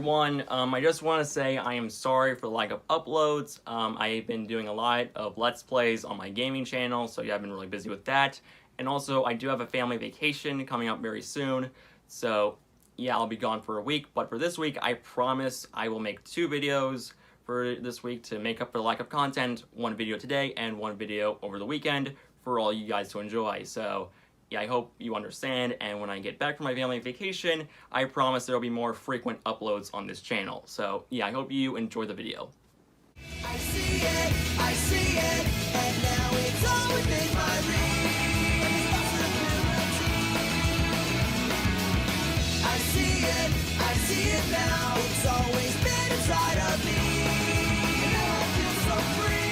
Everyone, I just want to say I am sorry for the lack of uploads. I've been doing a lot of Let's Plays on my gaming channel, so yeah, I've been really busy with that. And also, I do have a family vacation coming up very soon, so yeah, I'll be gone for a week. But for this week, I promise I will make 2 videos for this week to make up for the lack of content. 1 video today and 1 video over the weekend for all you guys to enjoy. So yeah, I hope you understand, and when I get back from my family vacation, I promise there will be more frequent uploads on this channel. So yeah, I hope you enjoy the video. I see it, and now it's all within my reach. I see it now, it's always been inside of me. And now I feel so free,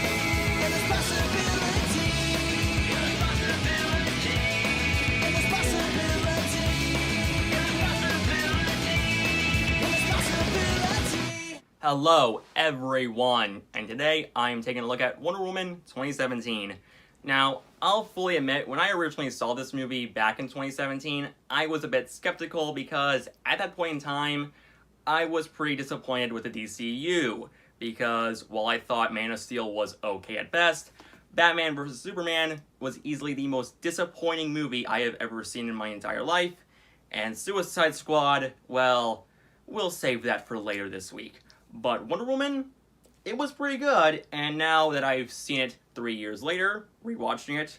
and there's possibility. And there's possibility. Hello everyone, and today I am taking a look at Wonder Woman 2017. Now, I'll fully admit, when I originally saw this movie back in 2017, I was a bit skeptical because at that point in time, I was pretty disappointed with the DCEU, because while I thought Man of Steel was okay at best, Batman vs. Superman was easily the most disappointing movie I have ever seen in my entire life, and Suicide Squad, well, we'll save that for later this week. But Wonder Woman, it was pretty good, and now that I've seen it 3 years later, rewatching it,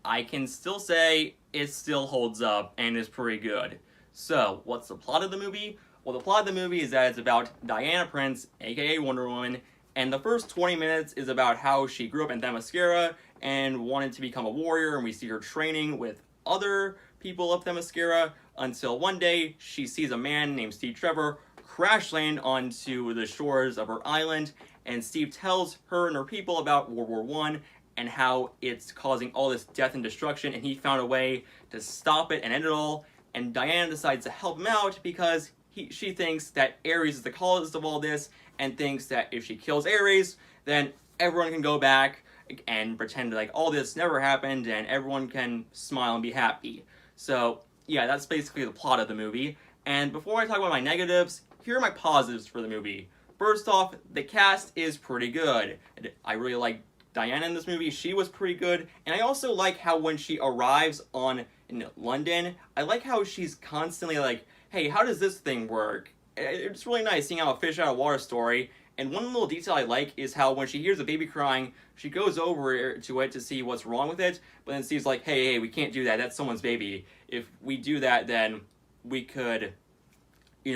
I can still say it still holds up and is pretty good. So, what's the plot of the movie? Well, the plot of the movie is that it's about Diana Prince, aka Wonder Woman, and the first 20 minutes is about how she grew up in Themyscira and wanted to become a warrior, and we see her training with other people of Themyscira until one day she sees a man named Steve Trevor crash land onto the shores of her island, and Steve tells her and her people about World War I and how it's causing all this death and destruction, and he found a way to stop it and end it all, and Diana decides to help him out because she thinks that Ares is the cause of all this, and thinks that if she kills Ares, then everyone can go back and pretend like all this never happened and everyone can smile and be happy. So yeah, that's basically the plot of the movie. And before I talk about my negatives, here are my positives for the movie. First off, the cast is pretty good. I really like Diana in this movie. She was pretty good. And I also like how when she arrives in London, I like how she's constantly like, hey, how does this thing work? It's really nice seeing how a fish out of water story. And one little detail I like is how when she hears a baby crying, she goes over to it to see what's wrong with it, but then Steve's like, hey, we can't do that. That's someone's baby. If we do that, then we could,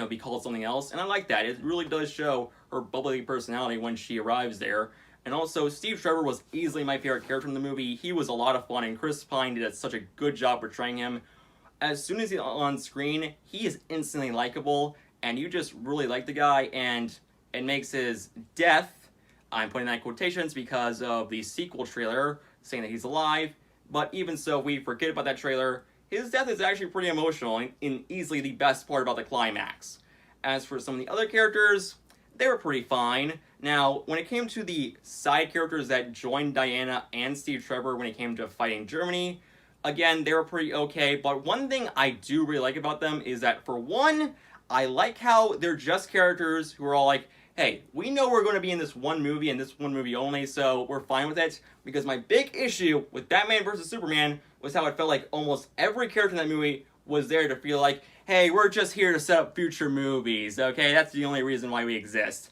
be called something else. And I like that. It really does show her bubbly personality when she arrives there. And also, Steve Trevor was easily my favorite character in the movie. He was a lot of fun, and Chris Pine did such a good job portraying him. As soon as he's on screen, he is instantly likable, and you just really like the guy, and it makes his death, I'm putting that in quotations because of the sequel trailer saying that he's alive, but even so, if we forget about that trailer, his death is actually pretty emotional and easily the best part about the climax. As for some of the other characters, they were pretty fine. Now, when it came to the side characters that joined Diana and Steve Trevor when it came to fighting Germany, again, they were pretty okay, but one thing I do really like about them is that, for one, I like how they're just characters who are all like, hey, we know we're going to be in this one movie and this one movie only, so we're fine with it. Because my big issue with Batman vs. Superman was how it felt like almost every character in that movie was there to feel like, hey, we're just here to set up future movies, okay? That's the only reason why we exist.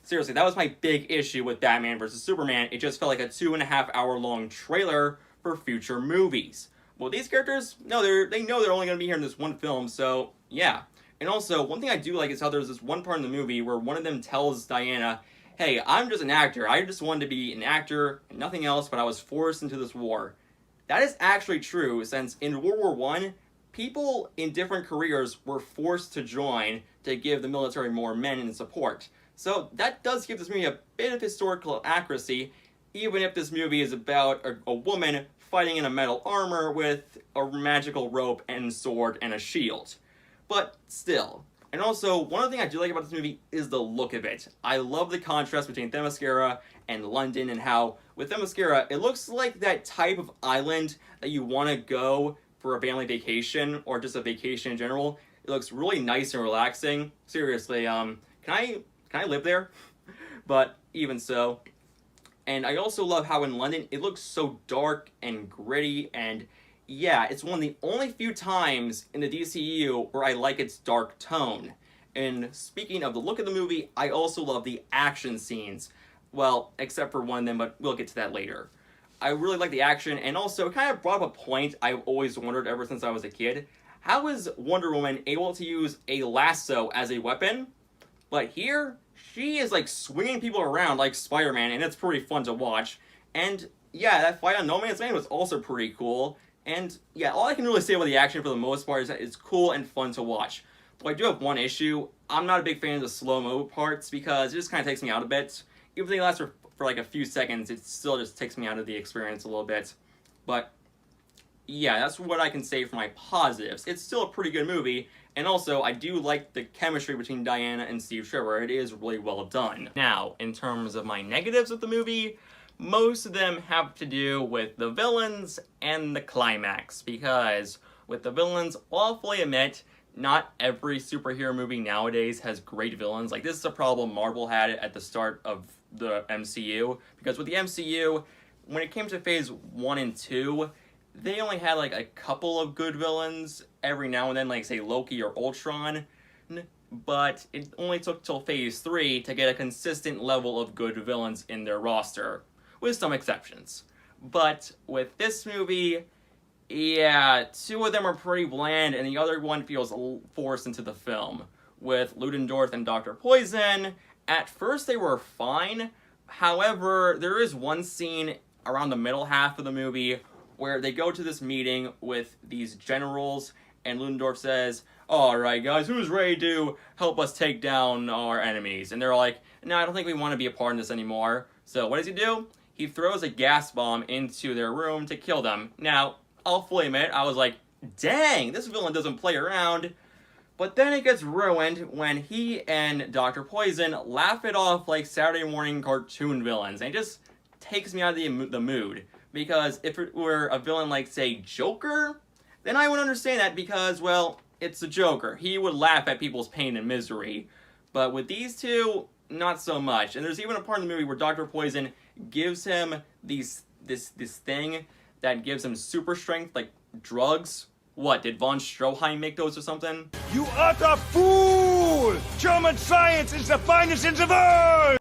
Seriously, that was my big issue with Batman vs. Superman. It just felt like a 2.5-hour long trailer for future movies. Well, these characters, no, they know they're only going to be here in this one film, so yeah. And also, one thing I do like is how there's this one part in the movie where one of them tells Diana, hey, I'm just an actor. I just wanted to be an actor and nothing else, but I was forced into this war. That is actually true, since in World War I, people in different careers were forced to join to give the military more men and support. So that does give this movie a bit of historical accuracy, even if this movie is about a woman fighting in a metal armor with a magical rope and sword and a shield. But still. And also, one other thing I do like about this movie is the look of it. I love the contrast between Themyscira and London, and how, with Themyscira, it looks like that type of island that you want to go for a family vacation, or just a vacation in general. It looks really nice and relaxing. Seriously, can I live there? But even so. And I also love how in London it looks so dark and gritty, and yeah, it's one of the only few times in the DCEU where I like its dark tone. And speaking of the look of the movie, I also love the action scenes. Well, except for one of them, but we'll get to that later. I really like the action, and also it kind of brought up a point I've always wondered ever since I was a kid. How is Wonder Woman able to use a lasso as a weapon? But here, she is like swinging people around like Spider-Man, and it's pretty fun to watch. And yeah, that fight on No Man's Land was also pretty cool. And yeah, all I can really say about the action for the most part is that it's cool and fun to watch. But I do have one issue. I'm not a big fan of the slow-mo parts because it just kind of takes me out a bit. Even if they last for like a few seconds, it still just takes me out of the experience a little bit. But yeah, that's what I can say for my positives. It's still a pretty good movie, and also I do like the chemistry between Diana and Steve Trevor. It is really well done. Now, in terms of my negatives of the movie, most of them have to do with the villains and the climax, because with the villains, I'll fully admit, not every superhero movie nowadays has great villains. Like, this is a problem Marvel had at the start of the MCU, because with the MCU, when it came to phase 1 and 2, they only had like a couple of good villains every now and then, like say Loki or Ultron, but it only took till phase 3 to get a consistent level of good villains in their roster, with some exceptions. But with this movie, yeah, 2 of them are pretty bland, and the other one feels forced into the film. With Ludendorff and Dr. Poison, at first they were fine. However, there is one scene around the middle half of the movie where they go to this meeting with these generals, and Ludendorff says, "Alright guys, who's ready to help us take down our enemies?" And they're like, "No, I don't think we want to be a part of this anymore." So what does he do? He throws a gas bomb into their room to kill them. Now, I'll fully admit, I was like, dang, this villain doesn't play around. But then it gets ruined when he and Dr. Poison laugh it off like Saturday morning cartoon villains. And it just takes me out of the mood. Because if it were a villain like, say, Joker, then I would understand that because, well, it's the Joker. He would laugh at people's pain and misery. But with these two, not so much. And there's even a part in the movie where Dr. Poison gives him this thing that gives him super strength, like drugs. What, did von Stroheim make those or something? You utter fool! German science is the finest in the world!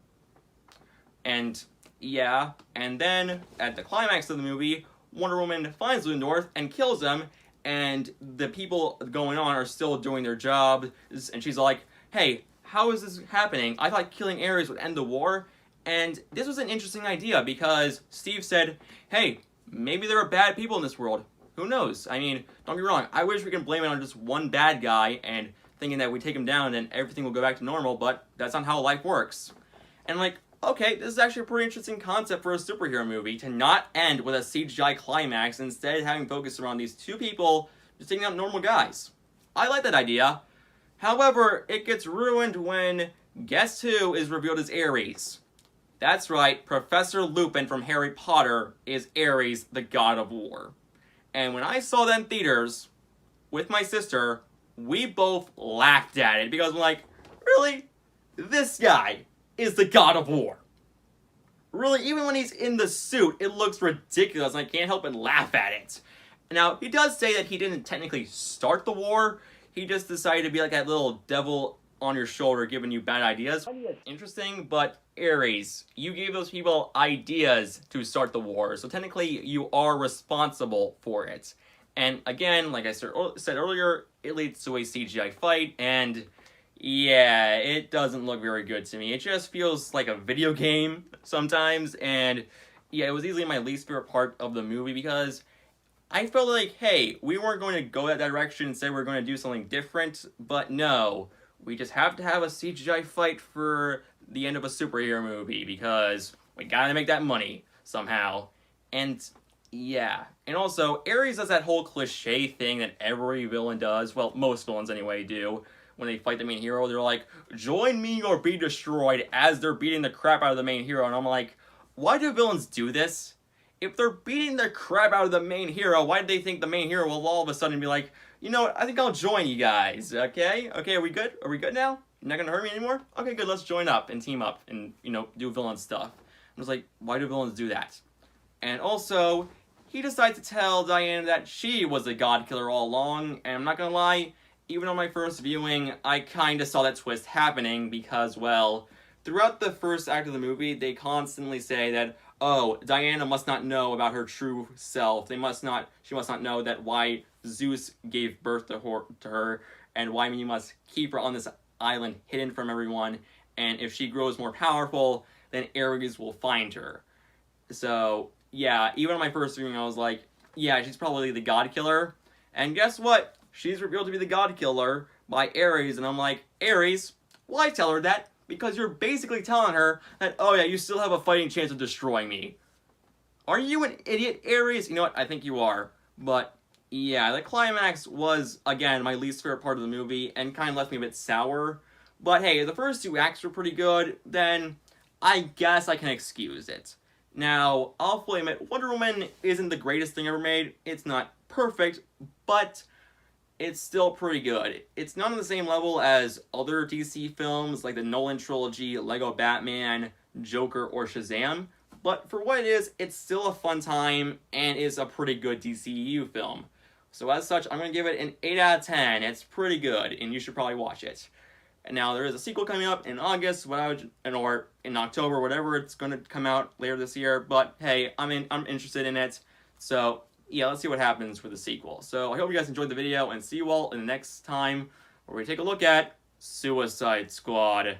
And yeah, and then at the climax of the movie, Wonder Woman finds Ludendorff and kills him, and the people going on are still doing their job, and she's like, "Hey, how is this happening? I thought killing Ares would end the war." And this was an interesting idea because Steve said, "Hey, maybe there are bad people in this world. Who knows? I mean, don't get me wrong, I wish we could blame it on just one bad guy and thinking that we take him down and everything will go back to normal, but that's not how life works." And like, okay, this is actually a pretty interesting concept for a superhero movie, to not end with a CGI climax, instead having focus around these 2 people just taking out normal guys. I like that idea. However, it gets ruined when guess who is revealed as Ares. That's right, Professor Lupin from Harry Potter is Ares, the God of War. And when I saw that in theaters with my sister, we both laughed at it because we're like, really? This guy is the God of War. Really, even when he's in the suit, it looks ridiculous and I can't help but laugh at it. Now, he does say that he didn't technically start the war, he just decided to be like that little devil on your shoulder giving you bad ideas. Interesting, but Ares, you gave those people ideas to start the war, so technically you are responsible for it. And again, like I said earlier, it leads to a CGI fight, and yeah, it doesn't look very good to me. It just feels like a video game sometimes, and yeah, it was easily my least favorite part of the movie because I felt like, hey, we weren't going to go that direction, instead we're going to do something different, but no. We just have to have a CGI fight for the end of a superhero movie because we gotta make that money somehow. And yeah, and also Ares does that whole cliche thing that every villain does, well, most villains anyway do, when they fight the main hero. They're like, "Join me or be destroyed," as they're beating the crap out of the main hero. And I'm like, why do villains do this? If they're beating the crap out of the main hero, why do they think the main hero will all of a sudden be like, you know what, I think I'll join you guys, okay? Okay, are we good? Are we good now? You're not gonna hurt me anymore? Okay, good, let's join up and team up and, you know, do villain stuff. I was like, why do villains do that? And also, he decides to tell Diana that she was the god killer all along, and I'm not gonna lie, even on my first viewing, I kinda saw that twist happening because, well, throughout the first act of the movie, they constantly say that, oh, Diana must not know about her true self. She must not know that why Zeus gave birth to her, and why you must keep her on this island hidden from everyone, and if she grows more powerful, then Ares will find her. So, yeah, even on my first viewing, I was like, yeah, she's probably the god killer. And guess what? She's revealed to be the god killer by Ares, and I'm like, Ares, why tell her that? Because you're basically telling her that, oh yeah, you still have a fighting chance of destroying me. Are you an idiot, Ares? You know what? I think you are. But, yeah, the climax was, again, my least favorite part of the movie, and kind of left me a bit sour. But hey, the first two acts were pretty good, then I guess I can excuse it. Now, I'll fully admit, Wonder Woman isn't the greatest thing ever made. It's not perfect, but it's still pretty good. It's not on the same level as other DC films like the Nolan trilogy, Lego Batman, Joker, or Shazam, but for what it is, it's still a fun time and is a pretty good DCEU film. So as such, I'm going to give it an 8 out of 10. It's pretty good, and you should probably watch it. And now there is a sequel coming up in August, or in October, whatever it's going to come out later this year. But hey, I'm interested in it. So yeah, let's see what happens with the sequel. So I hope you guys enjoyed the video, and see you all in the next time where we take a look at Suicide Squad.